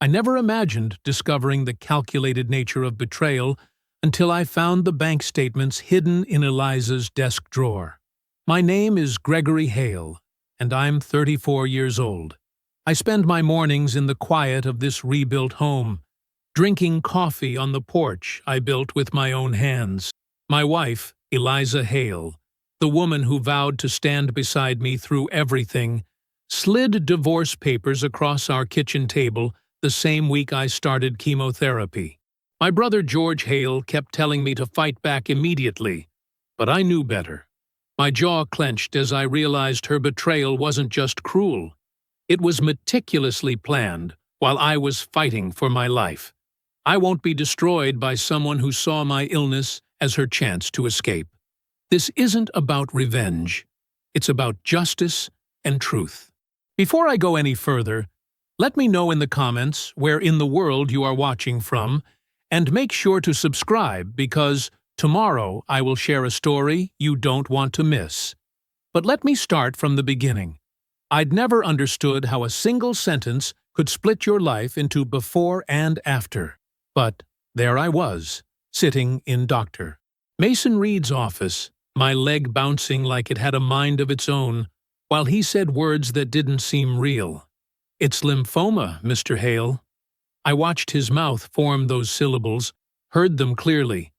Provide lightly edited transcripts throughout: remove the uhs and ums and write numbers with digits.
I never imagined discovering the calculated nature of betrayal until I found the bank statements hidden in Eliza's desk drawer. My name is Gregory Hale, and I'm 34 years old. I spend my mornings in the quiet of this rebuilt home, drinking coffee on the porch I built with my own hands. My wife, Eliza Hale, the woman who vowed to stand beside me through everything, slid divorce papers across our kitchen table the same week I started chemotherapy. My brother George Hale kept telling me to fight back immediately, but I knew better. My jaw clenched as I realized her betrayal wasn't just cruel. It was meticulously planned while I was fighting for my life. I won't be destroyed by someone who saw my illness as her chance to escape. This isn't about revenge. It's about justice and truth. Before I go any further, let me know in the comments where in the world you are watching from, and make sure to subscribe because tomorrow I will share a story you don't want to miss. But let me start from the beginning. I'd never understood how a single sentence could split your life into before and after. But there I was, sitting in Dr. Mason Reed's office, my leg bouncing like it had a mind of its own, while he said words that didn't seem real. "It's lymphoma, Mr. Hale." I watched his mouth form those syllables, heard them clearly,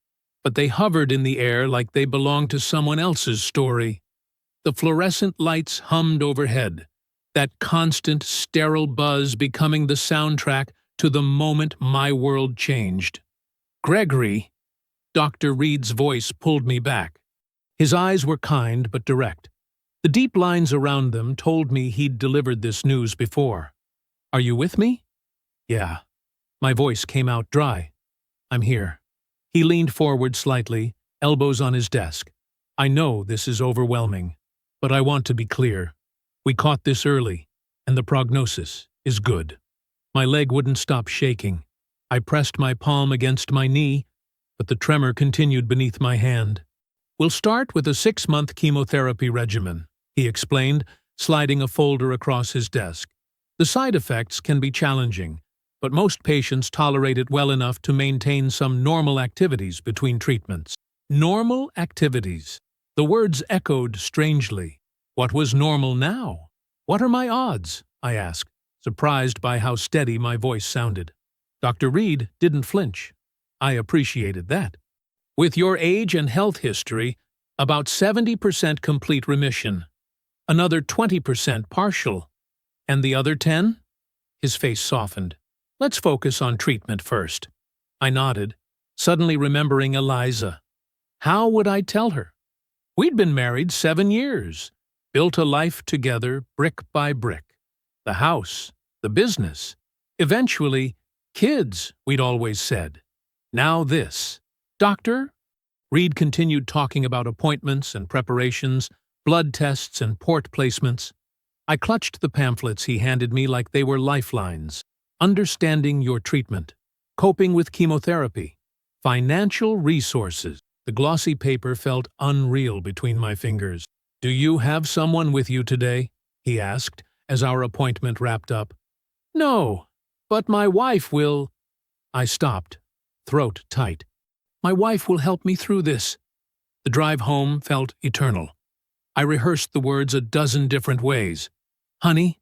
but they hovered in the air like they belonged to someone else's story. The fluorescent lights hummed overhead, that constant, sterile buzz becoming the soundtrack to the moment my world changed. "Gregory," Dr. Reed's voice pulled me back. His eyes were kind but direct. The deep lines around them told me he'd delivered this news before. "Are you with me?" "Yeah." My voice came out dry. "I'm here." He leaned forward slightly, elbows on his desk. "I know this is overwhelming, but I want to be clear. We caught this early, and the prognosis is good." My leg wouldn't stop shaking. I pressed my palm against my knee, but the tremor continued beneath my hand. "We'll start with a 6-month chemotherapy regimen," he explained, sliding a folder across his desk. "The side effects can be challenging, but most patients tolerate it well enough to maintain some normal activities between treatments." Normal activities. The words echoed strangely. What was normal now? "What are my odds?" I asked, surprised by how steady my voice sounded. Dr. Reed didn't flinch. I appreciated that. "With your age and health history, about 70% complete remission. Another 20% partial. And the other 10? His face softened. "Let's focus on treatment first." I nodded, suddenly remembering Eliza. How would I tell her? We'd been married 7 years, built a life together brick by brick. The house, the business, eventually, kids, we'd always said. Now this. "Doctor?" Reed continued talking about appointments and preparations, blood tests and port placements. I clutched the pamphlets he handed me like they were lifelines. Understanding your treatment, coping with chemotherapy, financial resources. The glossy paper felt unreal between my fingers. "Do you have someone with you today?" he asked, as our appointment wrapped up. "No, but my wife will—" I stopped, throat tight. "My wife will help me through this." The drive home felt eternal. I rehearsed the words a dozen different ways. "Honey,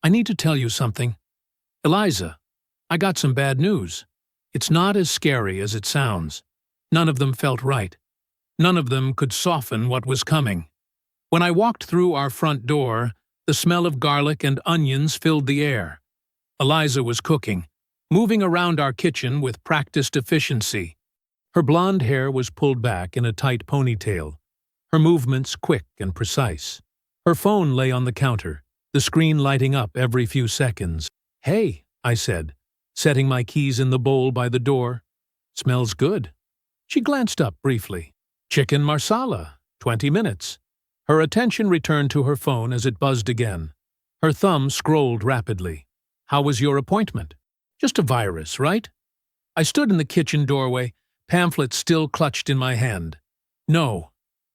I need to tell you something. Eliza, I got some bad news. It's not as scary as it sounds." None of them felt right. None of them could soften what was coming. When I walked through our front door, the smell of garlic and onions filled the air. Eliza was cooking, moving around our kitchen with practiced efficiency. Her blonde hair was pulled back in a tight ponytail, her movements quick and precise. Her phone lay on the counter, the screen lighting up every few seconds. "Hey," I said, setting my keys in the bowl by the door. "Smells good." She glanced up briefly. "Chicken marsala, 20 minutes. Her attention returned to her phone as it buzzed again. Her thumb scrolled rapidly. "How was your appointment?" "Just a virus, right?" I stood in the kitchen doorway, pamphlet still clutched in my hand. "No,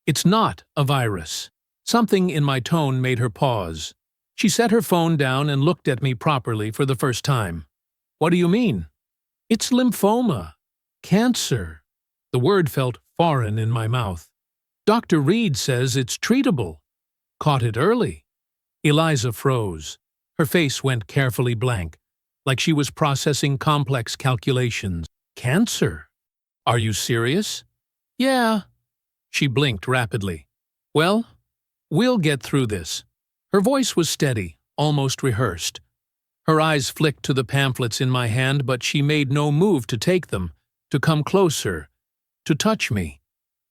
it's not a virus." Something in my tone made her pause. She set her phone down and looked at me properly for the first time. What do you mean? It's lymphoma. Cancer. The word felt foreign in my mouth. Dr. Reed says it's treatable. Caught it early. Eliza froze. Her face went carefully blank, like she was processing complex calculations. Cancer? Are you serious? Yeah. She blinked rapidly. Well, we'll get through this. Her voice was steady, almost rehearsed. Her eyes flicked to the pamphlets in my hand, but she made no move to take them, to come closer, to touch me.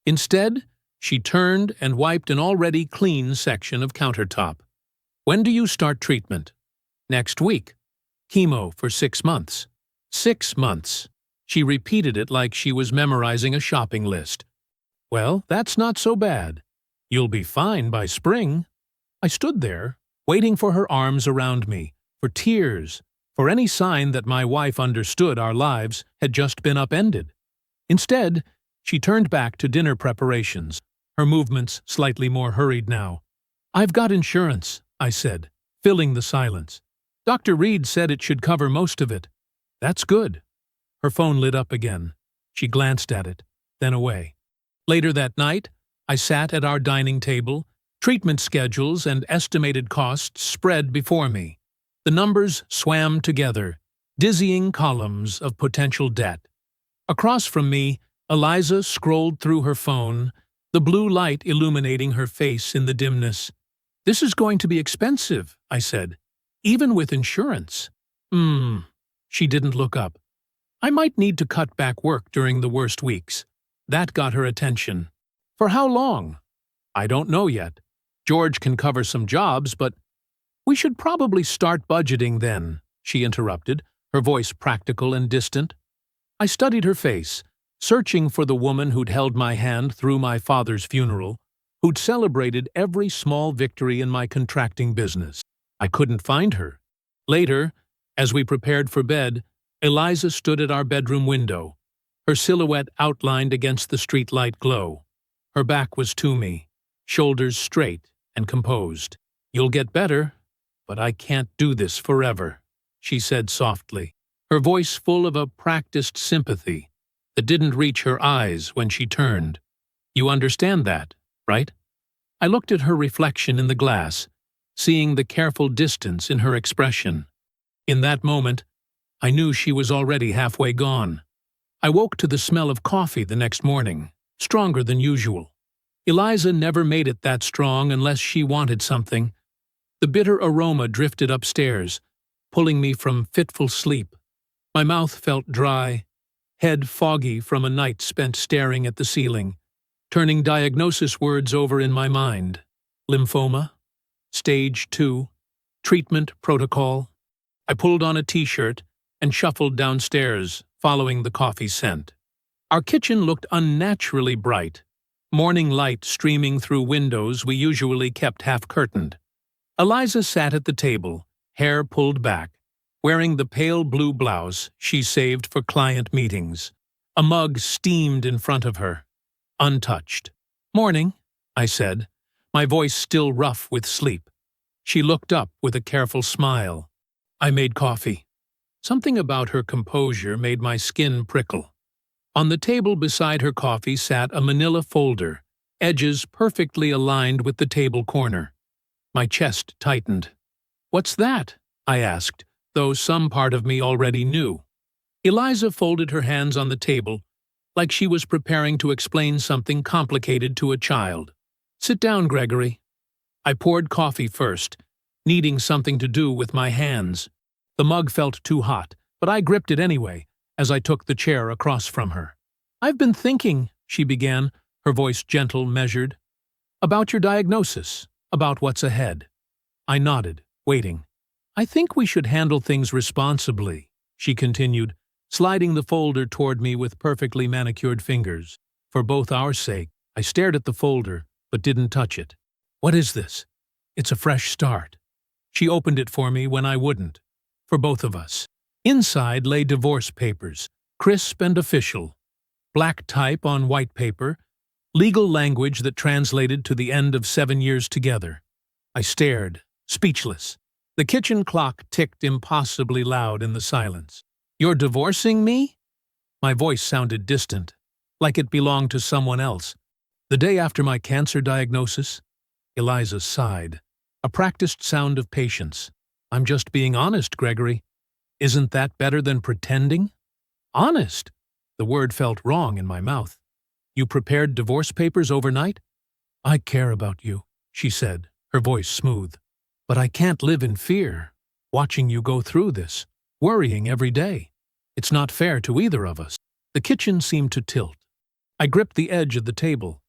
Instead, she turned and wiped an already clean section of countertop. When do you start treatment? Next week. Chemo for 6 months. 6 months. She repeated it like she was memorizing a shopping list. Well, that's not so bad. You'll be fine by spring. I stood there, waiting for her arms around me, for tears, for any sign that my wife understood our lives had just been upended. Instead, she turned back to dinner preparations, her movements slightly more hurried now. I've got insurance, I said, filling the silence. Dr. Reed said it should cover most of it. That's good. Her phone lit up again. She glanced at it, then away. Later that night, I sat at our dining table, treatment schedules and estimated costs spread before me. The numbers swam together, dizzying columns of potential debt. Across from me, Eliza scrolled through her phone, the blue light illuminating her face in the dimness. This is going to be expensive, I said, even with insurance. She didn't look up. I might need to cut back work during the worst weeks. That got her attention. For how long? I don't know yet. George can cover some jobs, but we should probably start budgeting then, she interrupted, her voice practical and distant. I studied her face, searching for the woman who'd held my hand through my father's funeral, who'd celebrated every small victory in my contracting business. I couldn't find her. Later, as we prepared for bed, Eliza stood at our bedroom window, her silhouette outlined against the streetlight glow. Her back was to me, shoulders straight and composed. You'll get better, but I can't do this forever, she said softly, her voice full of a practiced sympathy that didn't reach her eyes when she turned. You understand that, right? I looked at her reflection in the glass, seeing the careful distance in her expression. In that moment, I knew she was already halfway gone. I woke to the smell of coffee the next morning, stronger than usual. Eliza never made it that strong unless she wanted something. The bitter aroma drifted upstairs, pulling me from fitful sleep. My mouth felt dry, head foggy from a night spent staring at the ceiling, turning diagnosis words over in my mind. Lymphoma, stage 2, treatment protocol. I pulled on a t-shirt and shuffled downstairs, following the coffee scent. Our kitchen looked unnaturally bright, morning light streaming through windows we usually kept half-curtained. Eliza sat at the table, hair pulled back, wearing the pale blue blouse she saved for client meetings. A mug steamed in front of her, untouched. Morning, I said, my voice still rough with sleep. She looked up with a careful smile. I made coffee. Something about her composure made my skin prickle. On the table beside her coffee sat a manila folder, edges perfectly aligned with the table corner. My chest tightened. What's that? I asked, though some part of me already knew. Eliza folded her hands on the table, like she was preparing to explain something complicated to a child. Sit down, Gregory. I poured coffee first, needing something to do with my hands. The mug felt too hot, but I gripped it anyway, as I took the chair across from her. I've been thinking, she began, her voice gentle, measured, about your diagnosis, about what's ahead. I nodded, waiting. I think we should handle things responsibly, she continued, sliding the folder toward me with perfectly manicured fingers. For both our sake, I stared at the folder, but didn't touch it. What is this? It's a fresh start. She opened it for me when I wouldn't. For both of us. Inside lay divorce papers, crisp and official. Black type on white paper, legal language that translated to the end of 7 years together. I stared, speechless. The kitchen clock ticked impossibly loud in the silence. You're divorcing me? My voice sounded distant, like it belonged to someone else. The day after my cancer diagnosis, Eliza sighed, a practiced sound of patience. I'm just being honest, Gregory. Isn't that better than pretending? Honest? The word felt wrong in my mouth. You prepared divorce papers overnight? I care about you, she said, her voice smooth. But I can't live in fear, watching you go through this, worrying every day. It's not fair to either of us. The kitchen seemed to tilt. I gripped the edge of the table.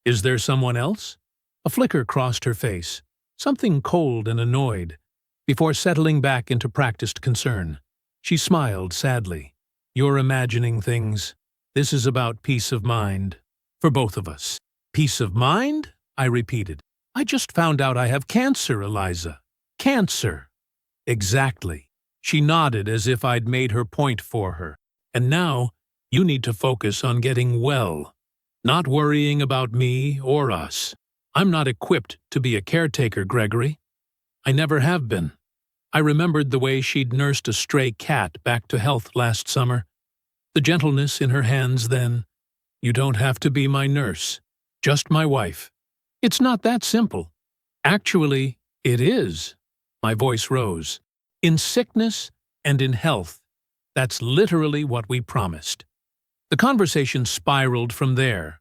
Is there someone else? A flicker crossed her face, something cold and annoyed, before settling back into practiced concern. She smiled sadly. You're imagining things. This is about peace of mind. For both of us. Peace of mind? I repeated. I just found out I have cancer, Eliza. Cancer. Exactly. She nodded as if I'd made her point for her. And now, you need to focus on getting well, not worrying about me or us. I'm not equipped to be a caretaker, Gregory. I never have been. I remembered the way she'd nursed a stray cat back to health last summer. The gentleness in her hands then. You don't have to be my nurse, just my wife. It's not that simple. Actually, it is. My voice rose. In sickness and in health, that's literally what we promised. The conversation spiraled from there.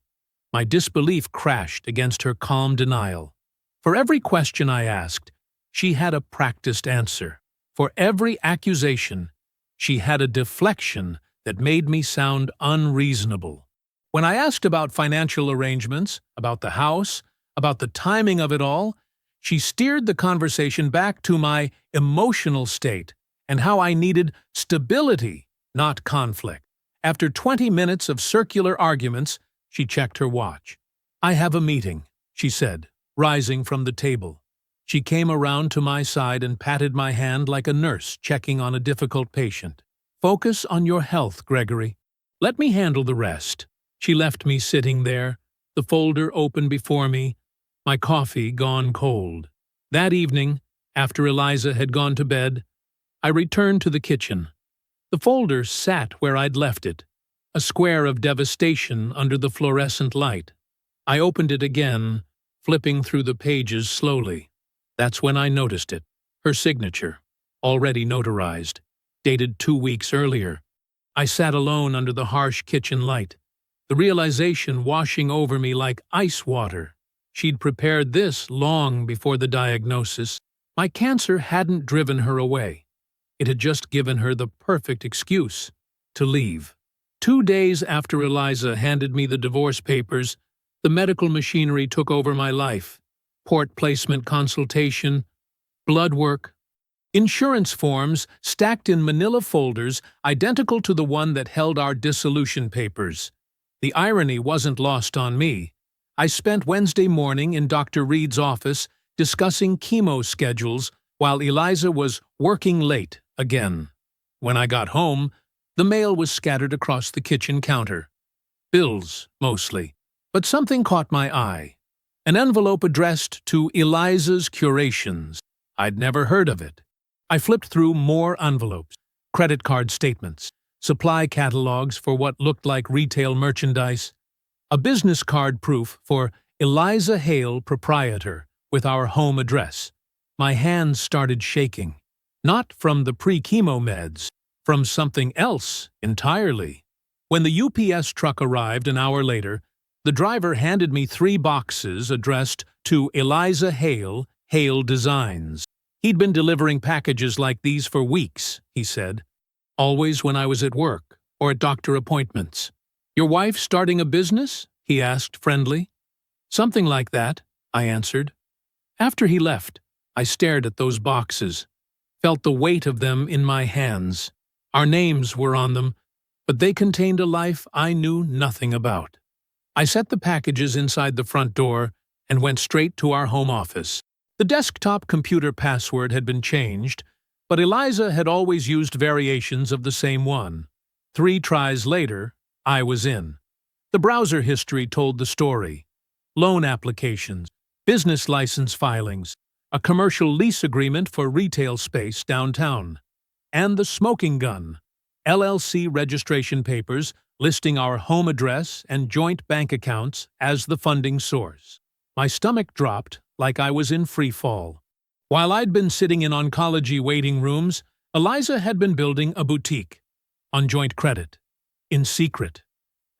My disbelief crashed against her calm denial. For every question I asked, she had a practiced answer. For every accusation, she had a deflection that made me sound unreasonable. When I asked about financial arrangements, about the house, about the timing of it all, she steered the conversation back to my emotional state and how I needed stability, not conflict. After 20 minutes of circular arguments, she checked her watch. I have a meeting, she said, rising from the table. She came around to my side and patted my hand like a nurse checking on a difficult patient. Focus on your health, Gregory. Let me handle the rest. She left me sitting there, the folder open before me, my coffee gone cold. That evening, after Eliza had gone to bed, I returned to the kitchen. The folder sat where I'd left it, a square of devastation under the fluorescent light. I opened it again, flipping through the pages slowly. That's when I noticed it, her signature, already notarized, dated 2 weeks earlier. I sat alone under the harsh kitchen light, the realization washing over me like ice water. She'd prepared this long before the diagnosis. My cancer hadn't driven her away. It had just given her the perfect excuse to leave. 2 days after Eliza handed me the divorce papers, the medical machinery took over my life. Port placement consultation, blood work, insurance forms stacked in manila folders identical to the one that held our dissolution papers. The irony wasn't lost on me. I spent Wednesday morning in Dr. Reed's office discussing chemo schedules while Eliza was working late again. When I got home, the mail was scattered across the kitchen counter. Bills, mostly. But something caught my eye. An envelope addressed to Eliza's Curations. I'd never heard of it. I flipped through more envelopes, credit card statements, supply catalogs for what looked like retail merchandise, a business card proof for Eliza Hale, proprietor, with our home address. My hands started shaking, not from the pre-chemo meds, from something else entirely. When the UPS truck arrived an hour later, the driver handed me 3 boxes addressed to Eliza Hale, Hale Designs. He'd been delivering packages like these for weeks, he said, always when I was at work or at doctor appointments. Your wife starting a business? He asked, friendly. Something like that, I answered. After he left, I stared at those boxes, felt the weight of them in my hands. Our names were on them, but they contained a life I knew nothing about. I set the packages inside the front door and went straight to our home office. The desktop computer password had been changed, but Eliza had always used variations of the same one. 3 tries later, I was in. The browser history told the story. Loan applications, business license filings, a commercial lease agreement for retail space downtown, and the smoking gun. LLC registration papers listing our home address and joint bank accounts as the funding source. My stomach dropped like I was in free fall. While I'd been sitting in oncology waiting rooms, Eliza had been building a boutique. On joint credit. In secret.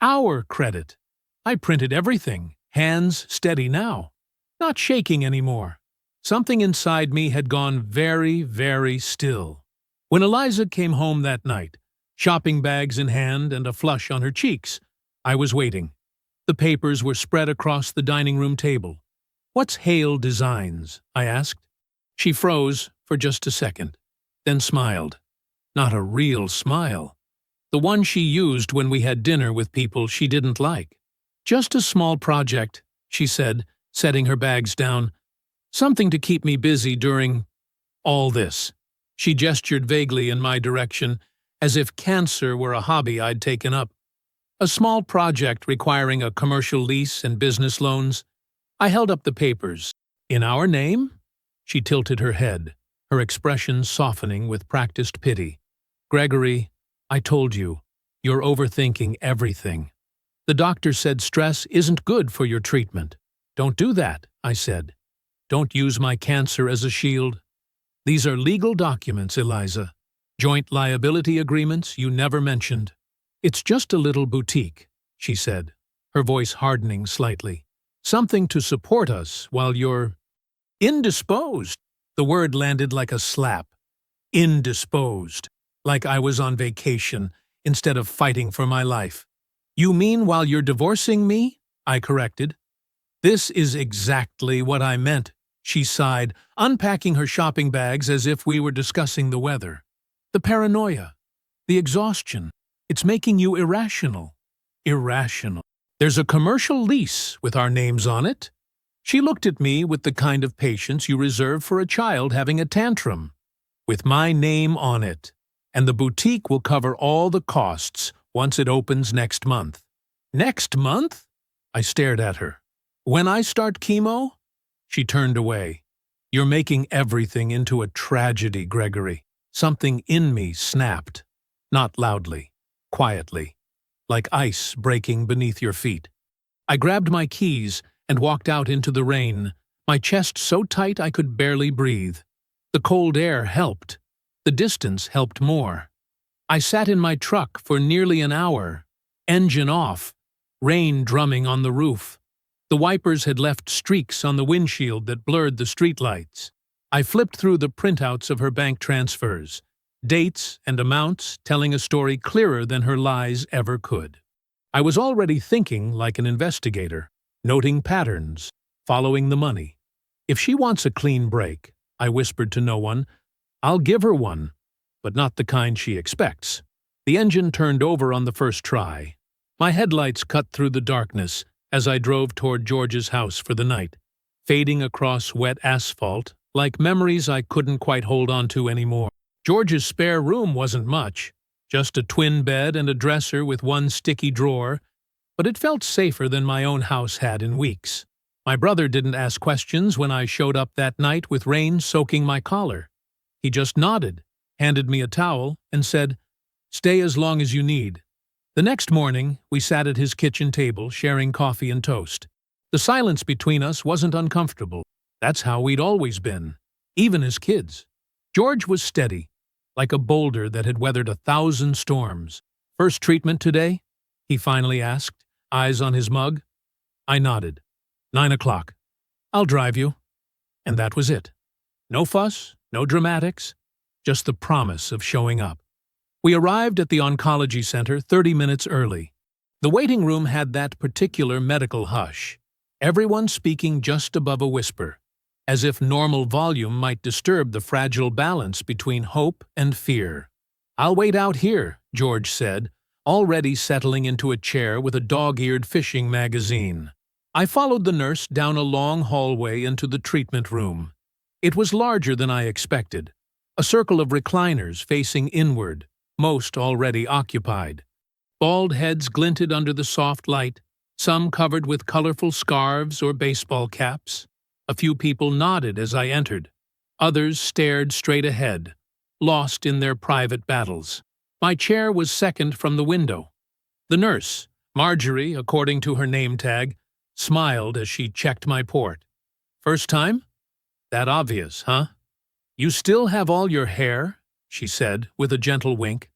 Our credit. I printed everything, hands steady now. Not shaking anymore. Something inside me had gone very, very still. When Eliza came home that night, shopping bags in hand and a flush on her cheeks, I was waiting. The papers were spread across the dining room table. "What's Hale Designs?" I asked. She froze for just a second, then smiled. Not a real smile. The one she used when we had dinner with people she didn't like. "Just a small project," she said, setting her bags down. "Something to keep me busy during all this." She gestured vaguely in my direction, as if cancer were a hobby I'd taken up. "A small project requiring a commercial lease and business loans." I held up the papers. "In our name?" She tilted her head, her expression softening with practiced pity. "Gregory, I told you, you're overthinking everything. The doctor said stress isn't good for your treatment. Don't do that," I said. "Don't use my cancer as a shield. These are legal documents, Eliza. Joint liability agreements you never mentioned." "It's just a little boutique," she said, her voice hardening slightly. "Something to support us while you're indisposed." The word landed like a slap. Indisposed. Like I was on vacation instead of fighting for my life. "You mean while you're divorcing me?" I corrected. "This is exactly what I meant," she sighed, unpacking her shopping bags as if we were discussing the weather. "The paranoia. The exhaustion. It's making you irrational." Irrational. "There's a commercial lease with our names on it." She looked at me with the kind of patience you reserve for a child having a tantrum. "With my name on it. And the boutique will cover all the costs once it opens next month." "Next month?" I stared at her. "When I start chemo?" She turned away. "You're making everything into a tragedy, Gregory." Something in me snapped. Not loudly. Quietly. Like ice breaking beneath your feet. I grabbed my keys and walked out into the rain, my chest so tight I could barely breathe. The cold air helped. The distance helped more. I sat in my truck for nearly an hour, engine off, rain drumming on the roof. The wipers had left streaks on the windshield that blurred the streetlights. I flipped through the printouts of her bank transfers, dates and amounts telling a story clearer than her lies ever could. I was already thinking like an investigator, noting patterns, following the money. "If she wants a clean break," I whispered to no one, "I'll give her one, but not the kind she expects." The engine turned over on the first try. My headlights cut through the darkness as I drove toward George's house for the night, fading across wet asphalt like memories I couldn't quite hold on to anymore. George's spare room wasn't much, just a twin bed and a dresser with one sticky drawer, but it felt safer than my own house had in weeks. My brother didn't ask questions when I showed up that night with rain soaking my collar. He just nodded, handed me a towel, and said, "Stay as long as you need." The next morning, we sat at his kitchen table sharing coffee and toast. The silence between us wasn't uncomfortable. That's how we'd always been, even as kids. George was steady, like a boulder that had weathered 1,000 storms. "First treatment today?" he finally asked, eyes on his mug. I nodded. 9 o'clock. "I'll drive you." And that was it. No fuss, no dramatics, just the promise of showing up. We arrived at the oncology center 30 minutes early. The waiting room had that particular medical hush, everyone speaking just above a whisper, as if normal volume might disturb the fragile balance between hope and fear. "I'll wait out here," George said, already settling into a chair with a dog-eared fishing magazine. I followed the nurse down a long hallway into the treatment room. It was larger than I expected, a circle of recliners facing inward, most already occupied. Bald heads glinted under the soft light, some covered with colorful scarves or baseball caps. A few people nodded as I entered. Others stared straight ahead, lost in their private battles. My chair was second from the window. The nurse, Marjorie, according to her name tag, smiled as she checked my port. "First time? That obvious, huh? You still have all your hair?" she said, with a gentle wink.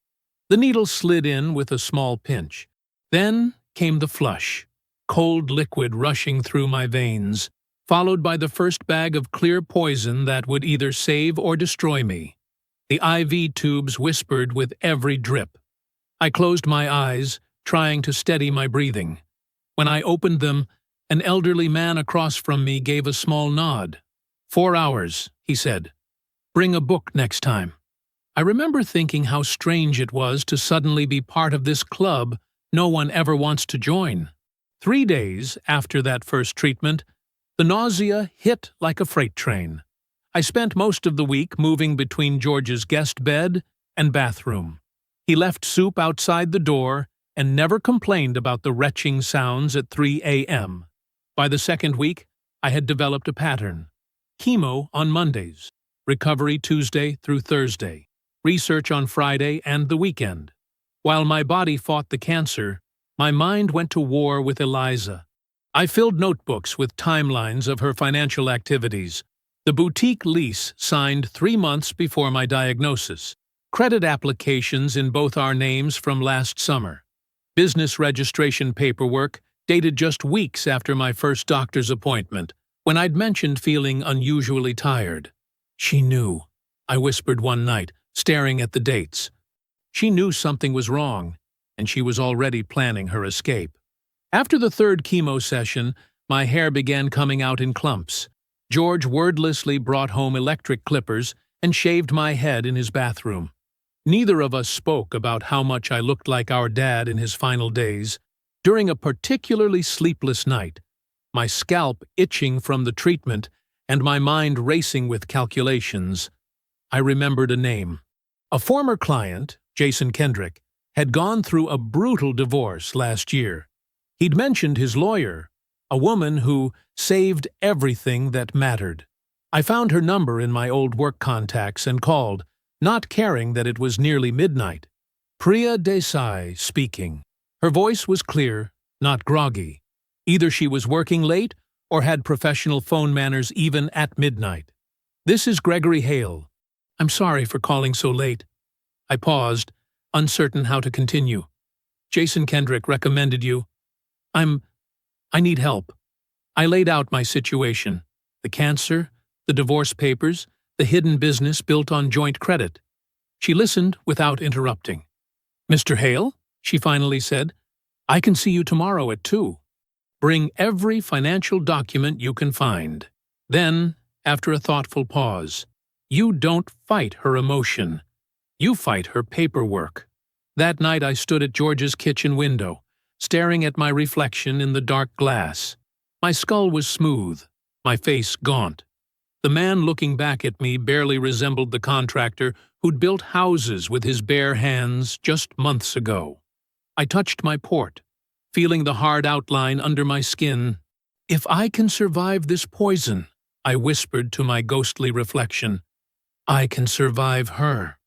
The needle slid in with a small pinch. Then came the flush, cold liquid rushing through my veins, followed by the first bag of clear poison that would either save or destroy me. The IV tubes whispered with every drip. I closed my eyes, trying to steady my breathing. When I opened them, an elderly man across from me gave a small nod. 4 hours, he said. Bring a book next time. I remember thinking how strange it was to suddenly be part of this club no one ever wants to join. 3 days after that first treatment, the nausea hit like a freight train. I spent most of the week moving between George's guest bed and bathroom. He left soup outside the door and never complained about the retching sounds at 3 a.m. By the second week, I had developed a pattern. Chemo on Mondays, recovery Tuesday through Thursday, research on Friday and the weekend. While my body fought the cancer, my mind went to war with Eliza. I filled notebooks with timelines of her financial activities. The boutique lease signed 3 months before my diagnosis. Credit applications in both our names from last summer. Business registration paperwork dated just weeks after my first doctor's appointment, when I'd mentioned feeling unusually tired. She knew, I whispered one night, staring at the dates. She knew something was wrong, and she was already planning her escape. After the third chemo session, my hair began coming out in clumps. George wordlessly brought home electric clippers and shaved my head in his bathroom. Neither of us spoke about how much I looked like our dad in his final days. During a particularly sleepless night, my scalp itching from the treatment and my mind racing with calculations, I remembered a name. A former client, Jason Kendrick, had gone through a brutal divorce last year. He'd mentioned his lawyer, a woman who saved everything that mattered. I found her number in my old work contacts and called, not caring that it was nearly midnight. Priya Desai speaking. Her voice was clear, not groggy. Either she was working late or had professional phone manners even at midnight. "This is Gregory Hale. I'm sorry for calling so late." I paused, uncertain how to continue. "Jason Kendrick recommended you. I need help." I laid out my situation. The cancer, the divorce papers, the hidden business built on joint credit. She listened without interrupting. "Mr. Hale," she finally said, "I can see you tomorrow at 2. Bring every financial document you can find." Then, after a thoughtful pause, "You don't fight her emotion. You fight her paperwork." That night I stood at George's kitchen window, staring at my reflection in the dark glass. My skull was smooth, my face gaunt. The man looking back at me barely resembled the contractor who'd built houses with his bare hands just months ago. I touched my port, feeling the hard outline under my skin. "If I can survive this poison," I whispered to my ghostly reflection, "I can survive her."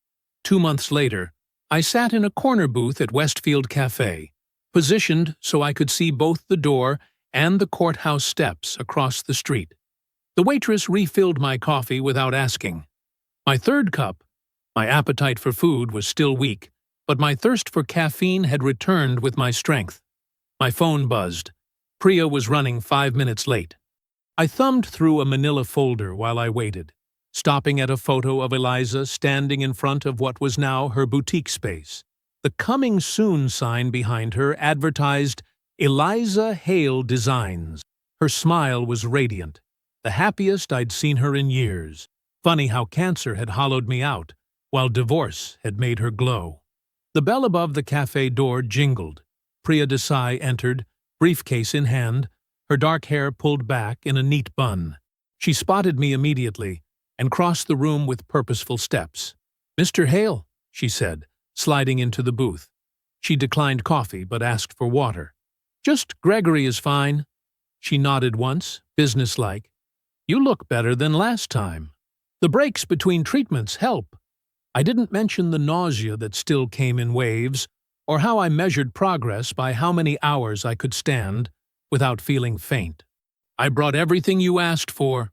2 months later, I sat in a corner booth at Westfield Cafe, positioned so I could see both the door and the courthouse steps across the street. The waitress refilled my coffee without asking. My third cup, my appetite for food was still weak, but my thirst for caffeine had returned with my strength. My phone buzzed. Priya was running 5 minutes late. I thumbed through a manila folder while I waited, stopping at a photo of Eliza standing in front of what was now her boutique space. The "Coming Soon" sign behind her advertised Eliza Hale Designs. Her smile was radiant, the happiest I'd seen her in years. Funny how cancer had hollowed me out, while divorce had made her glow. The bell above the cafe door jingled. Priya Desai entered, briefcase in hand, her dark hair pulled back in a neat bun. She spotted me immediately and crossed the room with purposeful steps. "Mr. Hale," she said, sliding into the booth. She declined coffee but asked for water. "Just Gregory is fine." She nodded once, businesslike. "You look better than last time. The breaks between treatments help." I didn't mention the nausea that still came in waves, or how I measured progress by how many hours I could stand without feeling faint. I brought everything you asked for.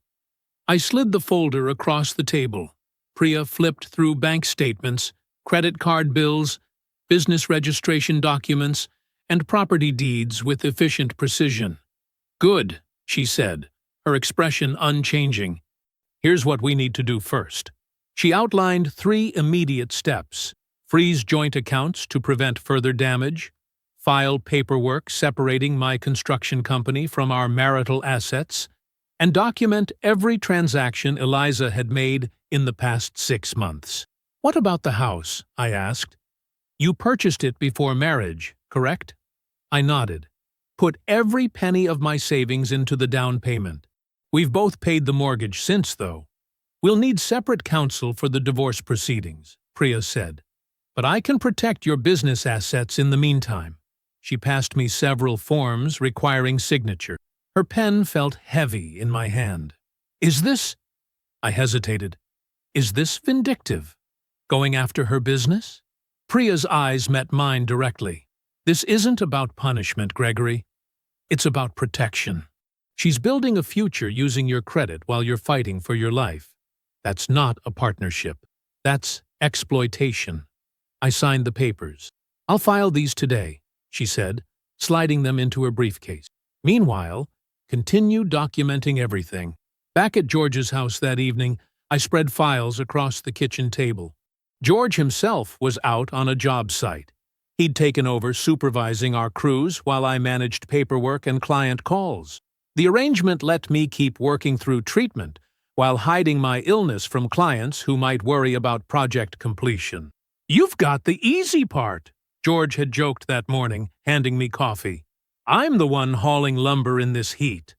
I slid the folder across the table. Priya flipped through bank statements, credit card bills, business registration documents, and property deeds with efficient precision. "Good," she said, her expression unchanging. "Here's what we need to do first." She outlined 3 immediate steps: freeze joint accounts to prevent further damage, file paperwork separating my construction company from our marital assets, and document every transaction Eliza had made in the past 6 months. "What about the house?" I asked. "You purchased it before marriage, correct?" I nodded. "Put every penny of my savings into the down payment. We've both paid the mortgage since, though. We'll need separate counsel for the divorce proceedings," Priya said. "But I can protect your business assets in the meantime." She passed me several forms requiring signature. Her pen felt heavy in my hand. "Is this—" I hesitated. "Is this vindictive? Going after her business?" Priya's eyes met mine directly. "This isn't about punishment, Gregory. It's about protection. She's building a future using your credit while you're fighting for your life. That's not a partnership. That's exploitation." I signed the papers. "I'll file these today," she said, sliding them into her briefcase. "Meanwhile, continue documenting everything." Back at George's house that evening, I spread files across the kitchen table. George himself was out on a job site. He'd taken over supervising our crews while I managed paperwork and client calls. The arrangement let me keep working through treatment while hiding my illness from clients who might worry about project completion. "You've got the easy part," George had joked that morning, handing me coffee. "I'm the one hauling lumber in this heat."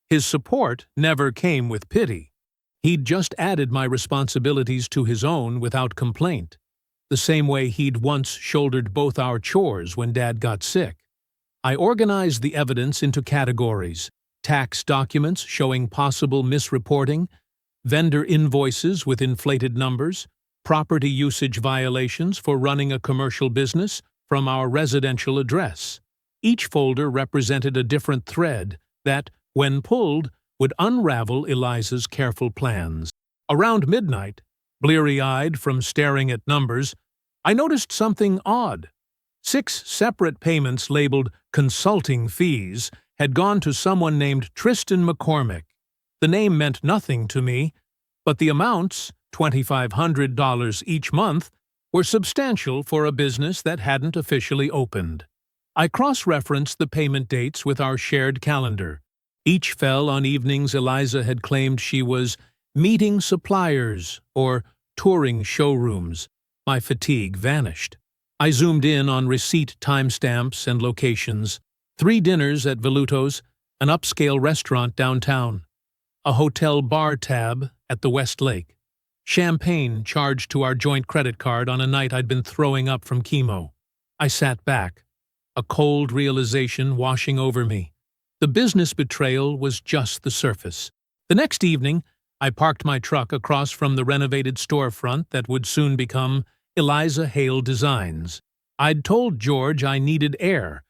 His support never came with pity. He'd just added my responsibilities to his own without complaint, the same way he'd once shouldered both our chores when Dad got sick. I organized the evidence into categories: tax documents showing possible misreporting, vendor invoices with inflated numbers, property usage violations for running a commercial business from our residential address. Each folder represented a different thread that, when pulled, would unravel Eliza's careful plans. Around midnight, bleary-eyed from staring at numbers, I noticed something odd. 6 separate payments labeled consulting fees had gone to someone named Tristan McCormick. The name meant nothing to me, but the amounts, $2,500 each month, were substantial for a business that hadn't officially opened. I cross-referenced the payment dates with our shared calendar. Each fell on evenings Eliza had claimed she was meeting suppliers or touring showrooms. My fatigue vanished. I zoomed in on receipt timestamps and locations: 3 dinners at Veluto's, an upscale restaurant downtown, a hotel bar tab at the West Lake, champagne charged to our joint credit card on a night I'd been throwing up from chemo. I sat back, a cold realization washing over me. The business betrayal was just the surface. The next evening, I parked my truck across from the renovated storefront that would soon become Eliza Hale Designs. I'd told George I needed air,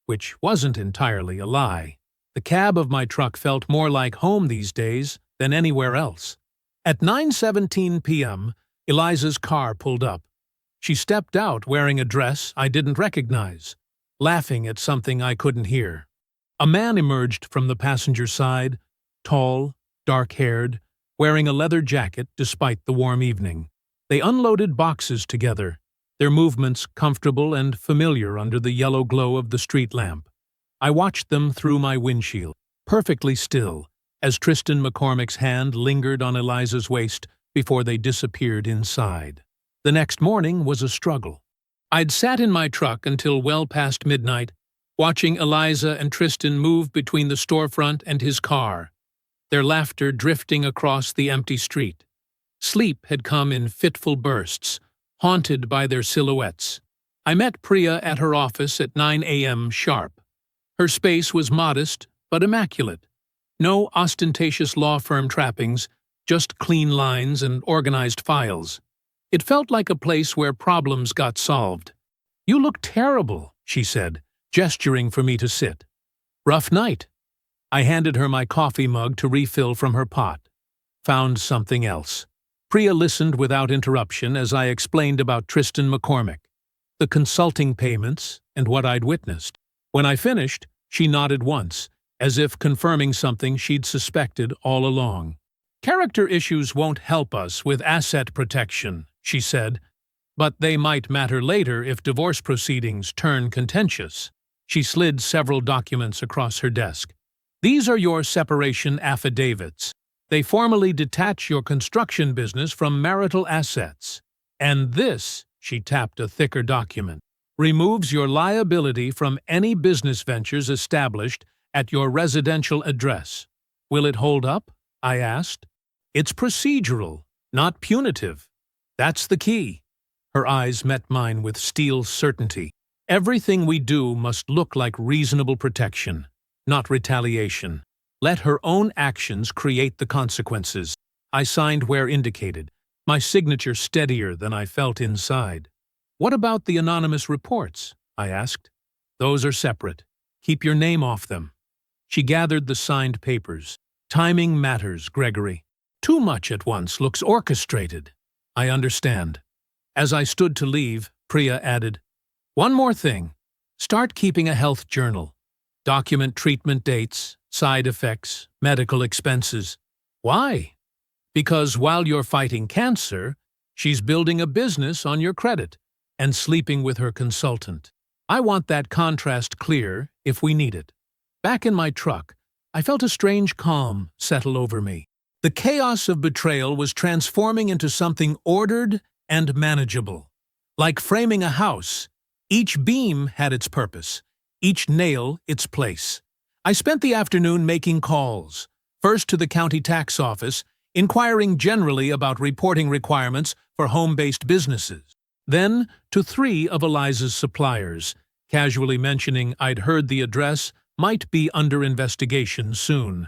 which wasn't entirely a lie. The cab of my truck felt more like home these days than anywhere else. At 9:17 p.m., Eliza's car pulled up. She stepped out wearing a dress I didn't recognize, laughing at something I couldn't hear. A man emerged from the passenger side, tall, dark-haired, wearing a leather jacket despite the warm evening. They unloaded boxes together, their movements comfortable and familiar under the yellow glow of the street lamp. I watched them through my windshield, perfectly still, as Tristan McCormick's hand lingered on Eliza's waist before they disappeared inside. The next morning was a struggle. I'd sat in my truck until well past midnight, watching Eliza and Tristan move between the storefront and his car, their laughter drifting across the empty street. Sleep had come in fitful bursts, haunted by their silhouettes. I met Priya at her office at 9 a.m. sharp. Her space was modest but immaculate. No ostentatious law firm trappings, just clean lines and organized files. It felt like a place where problems got solved. "You look terrible," she said, gesturing for me to sit. "Rough night." I handed her my coffee mug to refill from her pot. Found something else. Priya listened without interruption as I explained about Tristan McCormick, the consulting payments, and what I'd witnessed. When I finished, she nodded once, as if confirming something she'd suspected all along. "Character issues won't help us with asset protection," she said, "but they might matter later if divorce proceedings turn contentious." She slid several documents across her desk. "These are your separation affidavits. They formally detach your construction business from marital assets. And this," she tapped a thicker document, "removes your liability from any business ventures established at your residential address." "Will it hold up?" I asked. "It's procedural, not punitive. That's the key." Her eyes met mine with steel certainty. "Everything we do must look like reasonable protection, not retaliation. Let her own actions create the consequences." I signed where indicated, my signature steadier than I felt inside. "What about the anonymous reports?" I asked. "Those are separate. Keep your name off them." She gathered the signed papers. "Timing matters, Gregory. Too much at once looks orchestrated." "I understand." As I stood to leave, Priya added, "One more thing. Start keeping a health journal. Document treatment dates, side effects, medical expenses." "Why?" "Because while you're fighting cancer, she's building a business on your credit and sleeping with her consultant. I want that contrast clear if we need it." Back in my truck, I felt a strange calm settle over me. The chaos of betrayal was transforming into something ordered and manageable. Like framing a house, each beam had its purpose, each nail its place. I spent the afternoon making calls, first to the county tax office, inquiring generally about reporting requirements for home-based businesses. Then to 3 of Eliza's suppliers, casually mentioning I'd heard the address might be under investigation soon.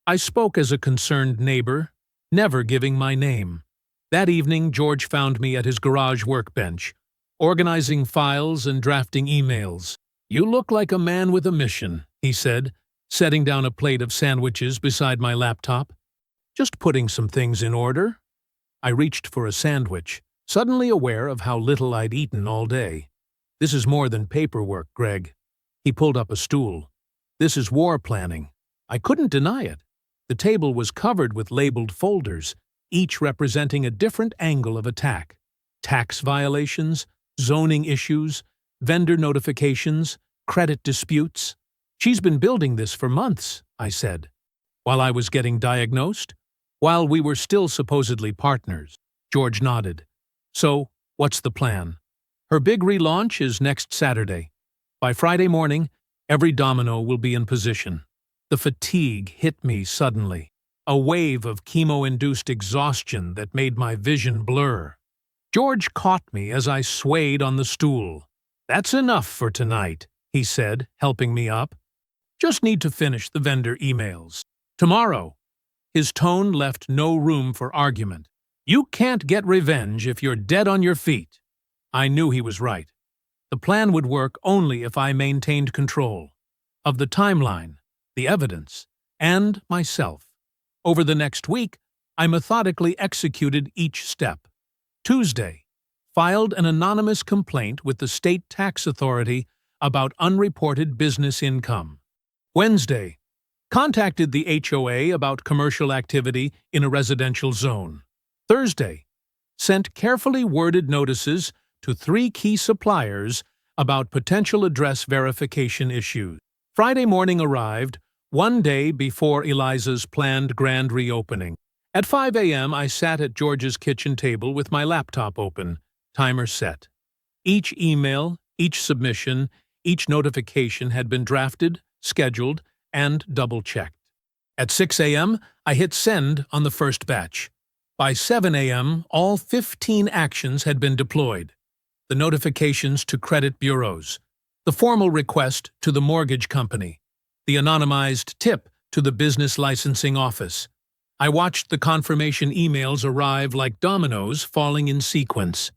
I spoke as a concerned neighbor, never giving my name. That evening, George found me at his garage workbench, organizing files and drafting emails. "You look like a man with a mission," he said, setting down a plate of sandwiches beside my laptop. "Just putting some things in order." I reached for a sandwich, suddenly aware of how little I'd eaten all day. "This is more than paperwork, Greg." He pulled up a stool. "This is war planning." I couldn't deny it. The table was covered with labeled folders, each representing a different angle of attack. Tax violations, zoning issues, vendor notifications, credit disputes. "She's been building this for months," I said. "While I was getting diagnosed? While we were still supposedly partners." George nodded. "So, what's the plan?" "Her big relaunch is next Saturday. By Friday morning, every domino will be in position." The fatigue hit me suddenly, a wave of chemo-induced exhaustion that made my vision blur. George caught me as I swayed on the stool. "That's enough for tonight," he said, helping me up. "Just need to finish the vendor emails. Tomorrow." His tone left no room for argument. "You can't get revenge if you're dead on your feet." I knew he was right. The plan would work only if I maintained control of the timeline, the evidence, and myself. Over the next week, I methodically executed each step. Tuesday, filed an anonymous complaint with the state tax authority about unreported business income. Wednesday, contacted the HOA about commercial activity in a residential zone. Thursday, sent carefully worded notices to 3 key suppliers about potential address verification issues. Friday morning arrived, one day before Eliza's planned grand reopening. At 5 a.m., I sat at George's kitchen table with my laptop open, timer set. Each email, each submission, each notification had been drafted, scheduled, and double-checked. At 6 a.m., I hit send on the first batch. By 7 a.m., all 15 actions had been deployed. The notifications to credit bureaus, the formal request to the mortgage company, the anonymized tip to the business licensing office. I watched the confirmation emails arrive like dominoes falling in sequence.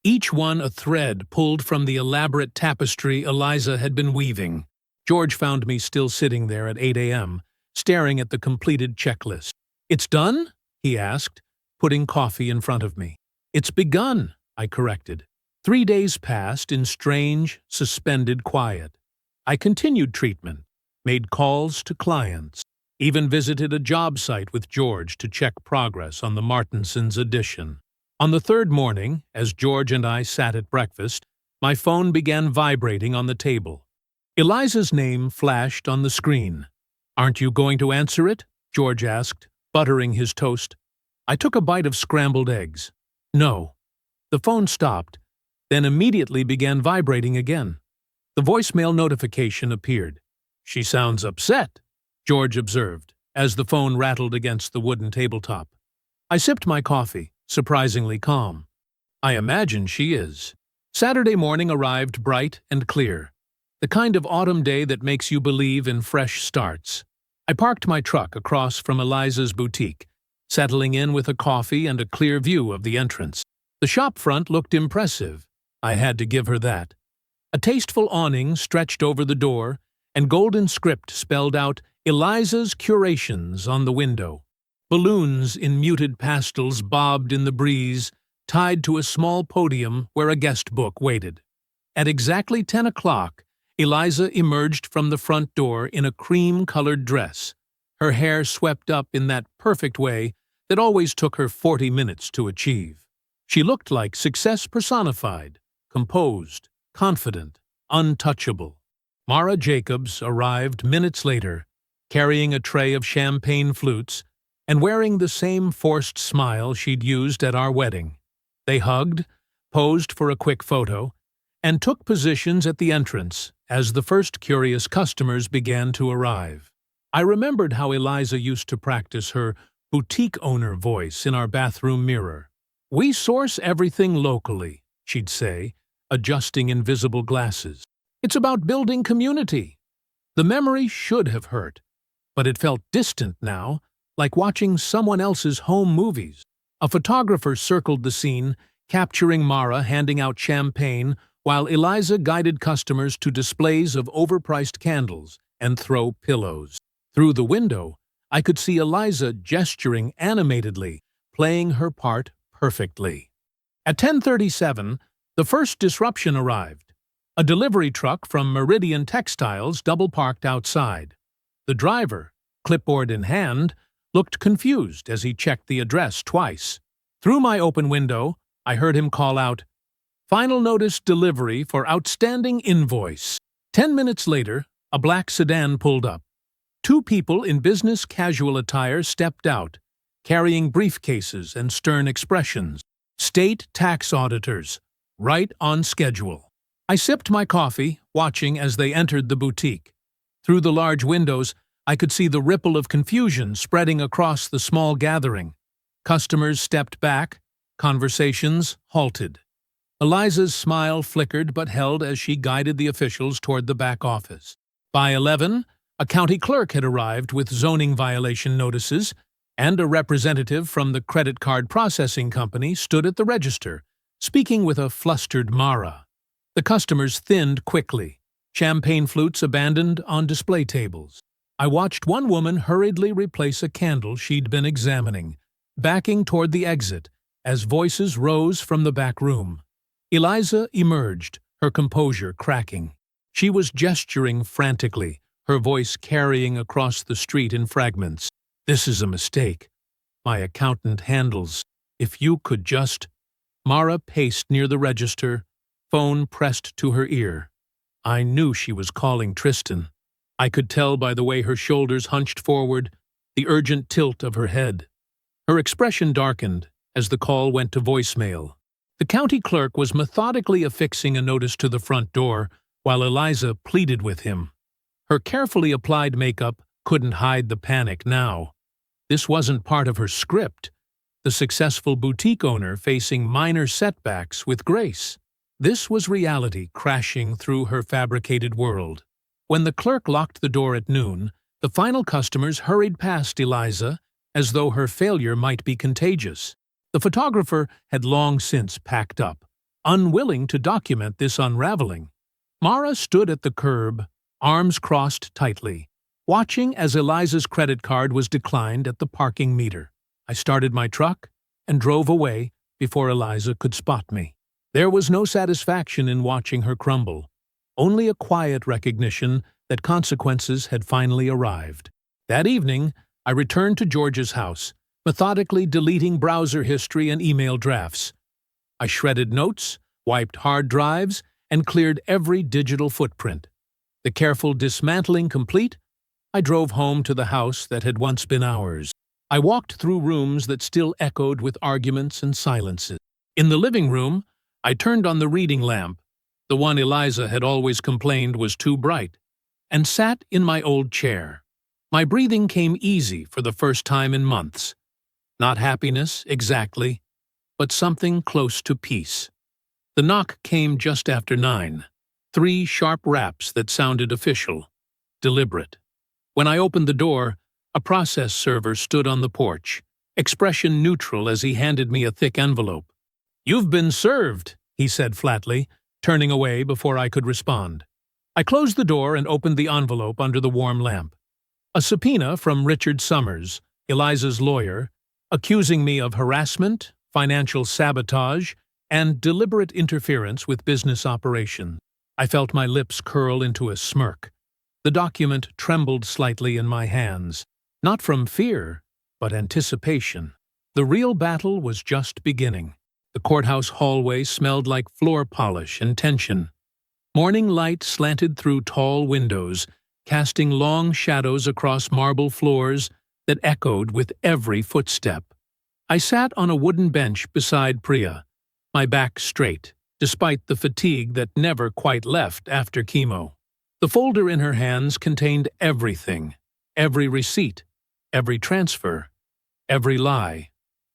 Each one a thread pulled from the elaborate tapestry Eliza had been weaving. George found me still sitting there at 8 a.m., staring at the completed checklist. "It's done?" he asked, putting coffee in front of me. "It's begun," I corrected. 3 days passed in strange, suspended quiet. I continued treatment, made calls to clients, even visited a job site with George to check progress on the Martinsons' addition. On the third morning, as George and I sat at breakfast, my phone began vibrating on the table. Eliza's name flashed on the screen. "Aren't you going to answer it?" George asked, buttering his toast. I took a bite of scrambled eggs. "No." The phone stopped, then immediately began vibrating again. The voicemail notification appeared. "She sounds upset," George observed, as the phone rattled against the wooden tabletop. I sipped my coffee, surprisingly calm. "I imagine she is." Saturday morning arrived bright and clear, the kind of autumn day that makes you believe in fresh starts. I parked my truck across from Eliza's boutique, settling in with a coffee and a clear view of the entrance. The shop front looked impressive. I had to give her that. A tasteful awning stretched over the door, and golden script spelled out Eliza's Curations on the window. Balloons in muted pastels bobbed in the breeze, tied to a small podium where a guest book waited. At exactly 10 o'clock, Eliza emerged from the front door in a cream-colored dress, her hair swept up in that perfect way that always took her 40 minutes to achieve. She looked like success personified, composed, confident, untouchable. Mara Jacobs arrived minutes later, carrying a tray of champagne flutes and wearing the same forced smile she'd used at our wedding. They hugged, posed for a quick photo, and took positions at the entrance as the first curious customers began to arrive. I remembered how Eliza used to practice her boutique owner voice in our bathroom mirror. "We source everything locally," she'd say, adjusting invisible glasses. "It's about building community." The memory should have hurt, but it felt distant now, like watching someone else's home movies. A photographer circled the scene, capturing Mara handing out champagne while Eliza guided customers to displays of overpriced candles and throw pillows. Through the window, I could see Eliza gesturing animatedly, playing her part perfectly. At 10:37, the first disruption arrived. A delivery truck from Meridian Textiles double-parked outside. The driver, clipboard in hand, looked confused as he checked the address twice. Through my open window, I heard him call out, "Final notice delivery for outstanding invoice." 10 minutes later, a black sedan pulled up. Two people in business casual attire stepped out, carrying briefcases and stern expressions. State tax auditors, right on schedule. I sipped my coffee, watching as they entered the boutique. Through the large windows, I could see the ripple of confusion spreading across the small gathering. Customers stepped back, conversations halted. Eliza's smile flickered but held as she guided the officials toward the back office. By 11, a county clerk had arrived with zoning violation notices, and a representative from the credit card processing company stood at the register, speaking with a flustered Mara. The customers thinned quickly, champagne flutes abandoned on display tables. I watched one woman hurriedly replace a candle she'd been examining, backing toward the exit as voices rose from the back room. Eliza emerged, her composure cracking. She was gesturing frantically, her voice carrying across the street in fragments. "This is a mistake. My accountant handles. If you could just—" Mara paced near the register, phone pressed to her ear. I knew she was calling Tristan. I could tell by the way her shoulders hunched forward, the urgent tilt of her head. Her expression darkened as the call went to voicemail. The county clerk was methodically affixing a notice to the front door while Eliza pleaded with him. Her carefully applied makeup couldn't hide the panic now. This wasn't part of her script, the successful boutique owner facing minor setbacks with grace. This was reality crashing through her fabricated world. When the clerk locked the door at noon, the final customers hurried past Eliza, as though her failure might be contagious. The photographer had long since packed up, unwilling to document this unraveling. Mara stood at the curb, arms crossed tightly, watching as Eliza's credit card was declined at the parking meter. I started my truck and drove away before Eliza could spot me. There was no satisfaction in watching her crumble, only a quiet recognition that consequences had finally arrived. That evening, I returned to George's house, methodically deleting browser history and email drafts. I shredded notes, wiped hard drives, and cleared every digital footprint. The careful dismantling complete, I drove home to the house that had once been ours. I walked through rooms that still echoed with arguments and silences. In the living room, I turned on the reading lamp, the one Eliza had always complained was too bright, and sat in my old chair. My breathing came easy for the first time in months. Not happiness, exactly, but something close to peace. The knock came just after 9. 3 sharp raps that sounded official, deliberate. When I opened the door, a process server stood on the porch, expression neutral as he handed me a thick envelope. "You've been served," he said flatly, turning away before I could respond. I closed the door and opened the envelope under the warm lamp. A subpoena from Richard Summers, Eliza's lawyer, accusing me of harassment, financial sabotage, and deliberate interference with business operations. I felt my lips curl into a smirk. The document trembled slightly in my hands, not from fear, but anticipation. The real battle was just beginning. The courthouse hallway smelled like floor polish and tension. Morning light slanted through tall windows, casting long shadows across marble floors that echoed with every footstep. I sat on a wooden bench beside Priya, my back straight, despite the fatigue that never quite left after chemo. The folder in her hands contained everything, every receipt, every transfer, every lie.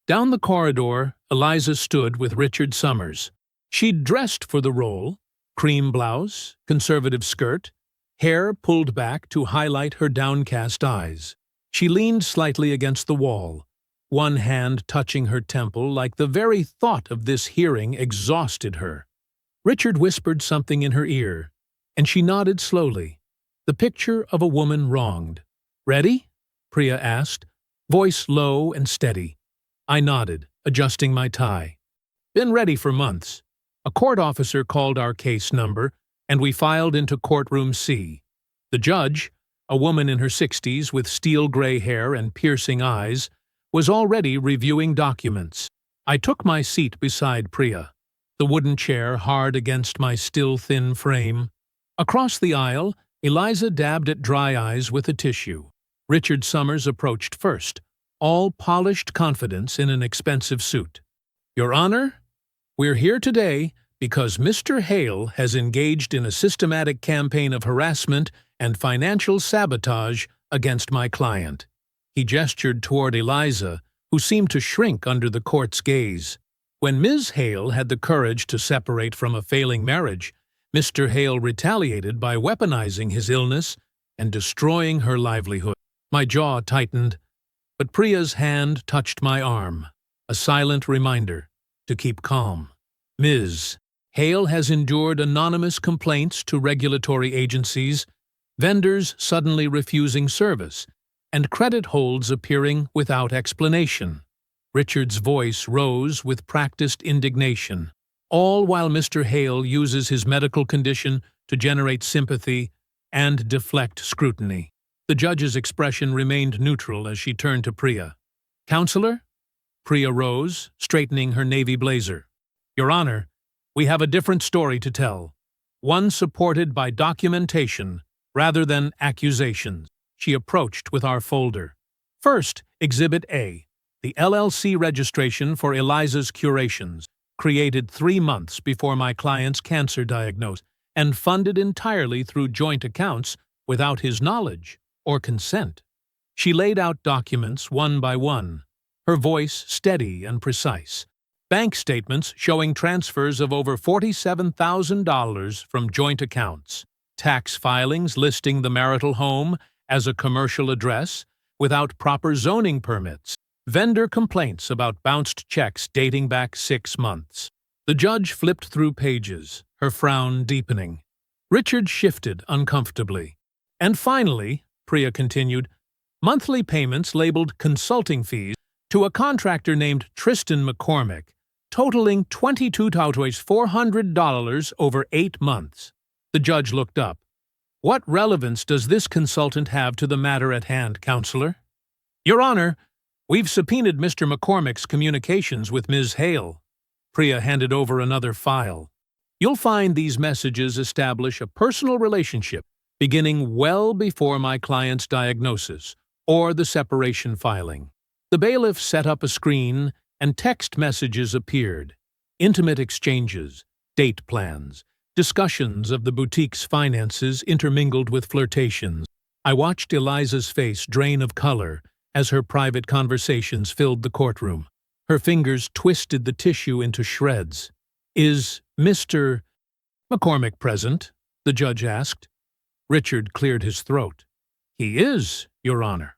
Down the corridor, Eliza stood with Richard Summers. She'd dressed for the role, cream blouse, conservative skirt, hair pulled back to highlight her downcast eyes. She leaned slightly against the wall, one hand touching her temple like the very thought of this hearing exhausted her. Richard whispered something in her ear, and she nodded slowly, the picture of a woman wronged. "Ready?" Priya asked, voice low and steady. I nodded, adjusting my tie. "Been ready for months." A court officer called our case number, and we filed into courtroom C. The judge, a woman in her 60s with steel gray hair and piercing eyes, was already reviewing documents. I took my seat beside Priya, the wooden chair hard against my still thin frame. Across the aisle, Eliza dabbed at dry eyes with a tissue. Richard Summers approached first, all polished confidence in an expensive suit. "Your Honor, we're here today because Mr. Hale has engaged in a systematic campaign of harassment and financial sabotage against my client." He gestured toward Eliza, who seemed to shrink under the court's gaze. When Ms. Hale had the courage to separate from a failing marriage, Mr. Hale retaliated by weaponizing his illness and destroying her livelihood. My jaw tightened, but Priya's hand touched my arm, a silent reminder to keep calm. "Ms. Hale has endured anonymous complaints to regulatory agencies, vendors suddenly refusing service, and credit holds appearing without explanation." Richard's voice rose with practiced indignation, all while Mr. Hale uses his medical condition to generate sympathy and deflect scrutiny. The judge's expression remained neutral as she turned to Priya. "Counselor?" Priya rose, straightening her navy blazer. "Your Honor, we have a different story to tell, one supported by documentation rather than accusations." She approached with our folder. First, Exhibit A, the LLC registration for Eliza's Curations, created 3 months before my client's cancer diagnosis and funded entirely through joint accounts without his knowledge or consent. She laid out documents one by one, her voice steady and precise. Bank statements showing transfers of over $47,000 from joint accounts, tax filings listing the marital home as a commercial address, without proper zoning permits, vendor complaints about bounced checks dating back 6 months. The judge flipped through pages, her frown deepening. Richard shifted uncomfortably. And finally, Priya continued, monthly payments labeled consulting fees to a contractor named Tristan McCormick, totaling $22,400 over 8 months. The judge looked up. What relevance does this consultant have to the matter at hand, Counselor? Your Honor, we've subpoenaed Mr. McCormick's communications with Ms. Hale. Priya handed over another file. You'll find these messages establish a personal relationship beginning well before my client's diagnosis or the separation filing. The bailiff set up a screen and text messages appeared. Intimate exchanges, date plans, discussions of the boutique's finances intermingled with flirtations. I watched Eliza's face drain of color as her private conversations filled the courtroom. Her fingers twisted the tissue into shreds. Is Mr. McCormick present? The judge asked. Richard cleared his throat. He is, Your Honor.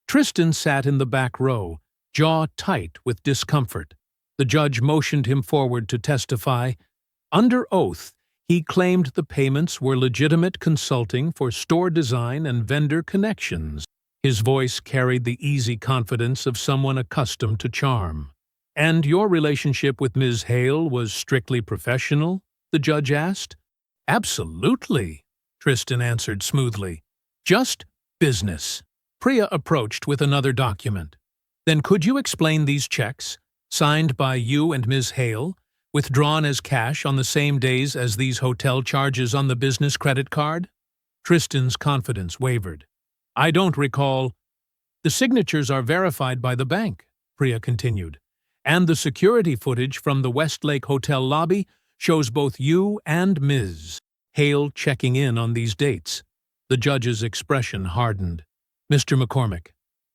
Tristan sat in the back row, jaw tight with discomfort. The judge motioned him forward to testify. Under oath, he claimed the payments were legitimate consulting for store design and vendor connections. His voice carried the easy confidence of someone accustomed to charm. And your relationship with Ms. Hale was strictly professional? The judge asked. Absolutely, Tristan answered smoothly. Just business. Priya approached with another document. Then could you explain these checks, signed by you and Ms. Hale, withdrawn as cash on the same days as these hotel charges on the business credit card? Tristan's confidence wavered. I don't recall. The signatures are verified by the bank, Priya continued, and the security footage from the Westlake Hotel lobby shows both you and Ms. Hale checking in on these dates. The judge's expression hardened. Mr. McCormick,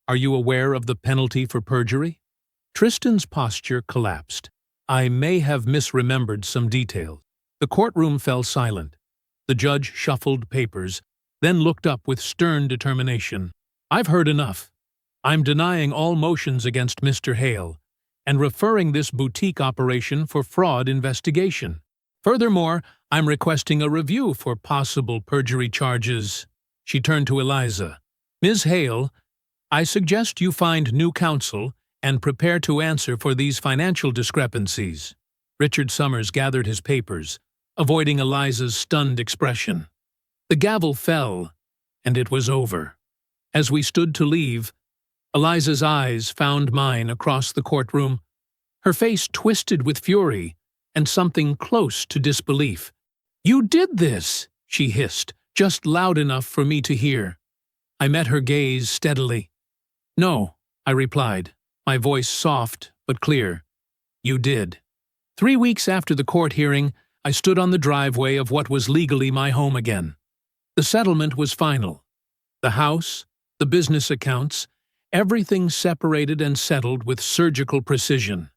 are you aware of the penalty for perjury? Tristan's posture collapsed. I may have misremembered some details. The courtroom fell silent. The judge shuffled papers, then looked up with stern determination. I've heard enough. I'm denying all motions against Mr. Hale and referring this boutique operation for fraud investigation. Furthermore, I'm requesting a review for possible perjury charges. She turned to Eliza. Ms. Hale, I suggest you find new counsel and prepare to answer for these financial discrepancies. Richard Summers gathered his papers, avoiding Eliza's stunned expression. The gavel fell, and it was over. As we stood to leave, Eliza's eyes found mine across the courtroom, her face twisted with fury and something close to disbelief. You did this, she hissed, just loud enough for me to hear. I met her gaze steadily. No, I replied, my voice soft but clear. You did. 3 weeks after the court hearing, I stood on the driveway of what was legally my home again. The settlement was final. The house, the business accounts, everything separated and settled with surgical precision.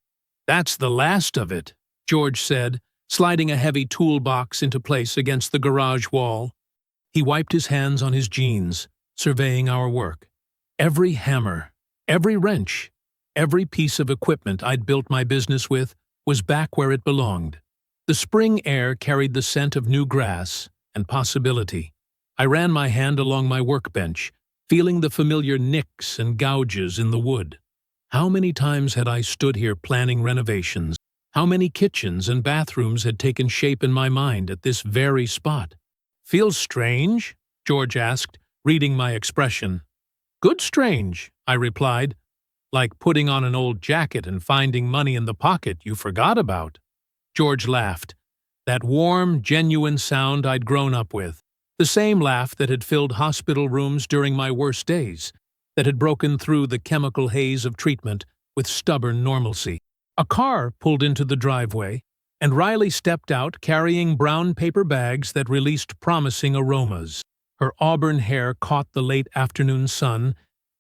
That's the last of it, George said, sliding a heavy toolbox into place against the garage wall. He wiped his hands on his jeans, surveying our work. Every hammer, every wrench, every piece of equipment I'd built my business with was back where it belonged. The spring air carried the scent of new grass and possibility. I ran my hand along my workbench, feeling the familiar nicks and gouges in the wood. How many times had I stood here planning renovations? How many kitchens and bathrooms had taken shape in my mind at this very spot? Feels strange? George asked, reading my expression. Good strange, I replied, like putting on an old jacket and finding money in the pocket you forgot about. George laughed, that warm, genuine sound I'd grown up with, the same laugh that had filled hospital rooms during my worst days, that had broken through the chemical haze of treatment with stubborn normalcy. A car pulled into the driveway, and Riley stepped out carrying brown paper bags that released promising aromas. Her auburn hair caught the late afternoon sun,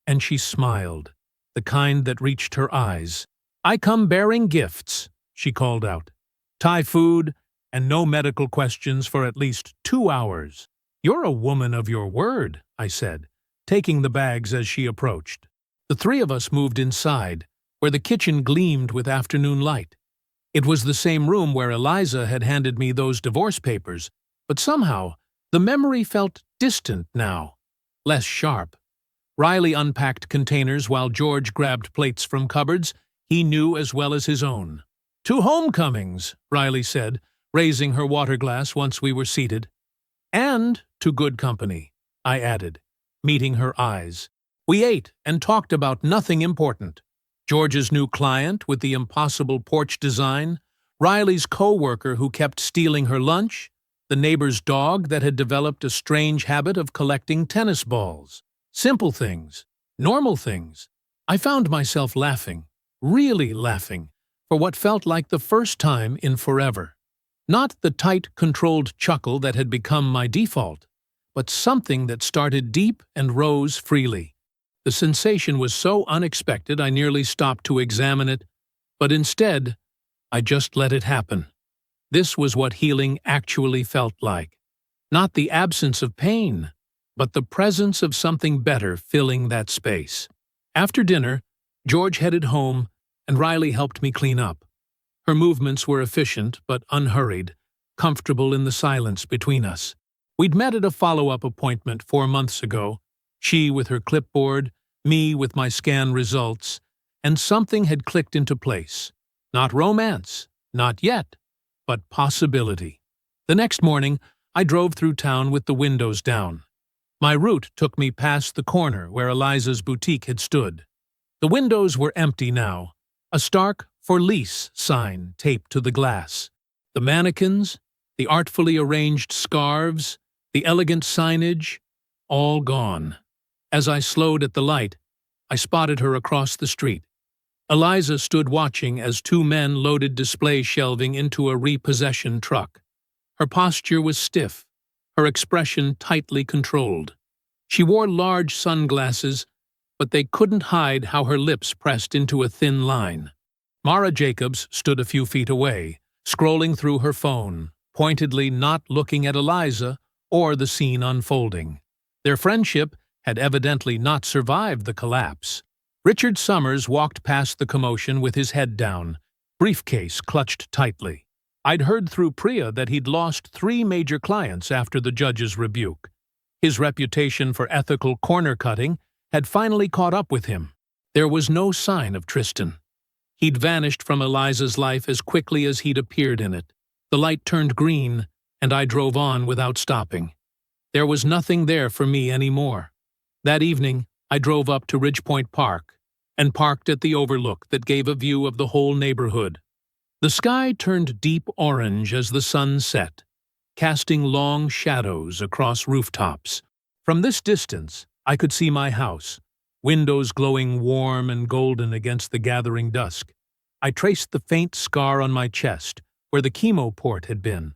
and she smiled, the kind that reached her eyes. I come bearing gifts, she called out. Thai food and no medical questions for at least 2 hours. You're a woman of your word, I said, taking the bags as she approached. The three of us moved inside, where the kitchen gleamed with afternoon light. It was the same room where Eliza had handed me those divorce papers, but somehow the memory felt distant now, less sharp. Riley unpacked containers while George grabbed plates from cupboards he knew as well as his own. "To homecomings," Riley said, raising her water glass once we were seated. "And to good company," I added, meeting her eyes. We ate and talked about nothing important. George's new client with the impossible porch design, Riley's co-worker who kept stealing her lunch, the neighbor's dog that had developed a strange habit of collecting tennis balls. Simple things, normal things. I found myself laughing, really laughing, for what felt like the first time in forever. Not the tight, controlled chuckle that had become my default, but something that started deep and rose freely. The sensation was so unexpected I nearly stopped to examine it, but instead, I just let it happen. This was what healing actually felt like. Not the absence of pain, but the presence of something better filling that space. After dinner, George headed home, and Riley helped me clean up. Her movements were efficient but unhurried, comfortable in the silence between us. We'd met at a follow-up appointment 4 months ago, she with her clipboard, me with my scan results, and something had clicked into place. Not romance, not yet, but possibility. The next morning, I drove through town with the windows down. My route took me past the corner where Eliza's boutique had stood. The windows were empty now, a stark "For Lease" sign taped to the glass. The mannequins, the artfully arranged scarves, the elegant signage, all gone. As I slowed at the light, I spotted her across the street. Eliza stood watching as 2 men loaded display shelving into a repossession truck. Her posture was stiff, her expression tightly controlled. She wore large sunglasses, but they couldn't hide how her lips pressed into a thin line. Mara Jacobs stood a few feet away, scrolling through her phone, pointedly not looking at Eliza or the scene unfolding. Their friendship had evidently not survived the collapse. Richard Summers walked past the commotion with his head down, briefcase clutched tightly. I'd heard through Priya that he'd lost 3 major clients after the judge's rebuke. His reputation for ethical corner-cutting had finally caught up with him. There was no sign of Tristan. He'd vanished from Eliza's life as quickly as he'd appeared in it. The light turned green, and I drove on without stopping. There was nothing there for me anymore. That evening, I drove up to Ridgepoint Park and parked at the overlook that gave a view of the whole neighborhood. The sky turned deep orange as the sun set, casting long shadows across rooftops. From this distance, I could see my house, windows glowing warm and golden against the gathering dusk. I traced the faint scar on my chest, where the chemo port had been.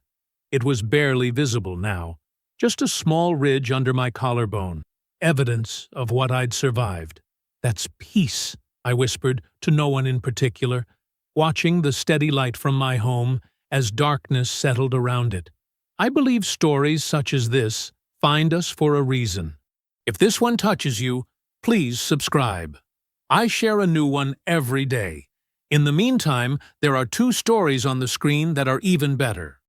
It was barely visible now, just a small ridge under my collarbone, evidence of what I'd survived. "That's peace," I whispered, to no one in particular, watching the steady light from my home as darkness settled around it. I believe stories such as this find us for a reason. If this one touches you, please subscribe. I share a new one every day. In the meantime, there are 2 stories on the screen that are even better.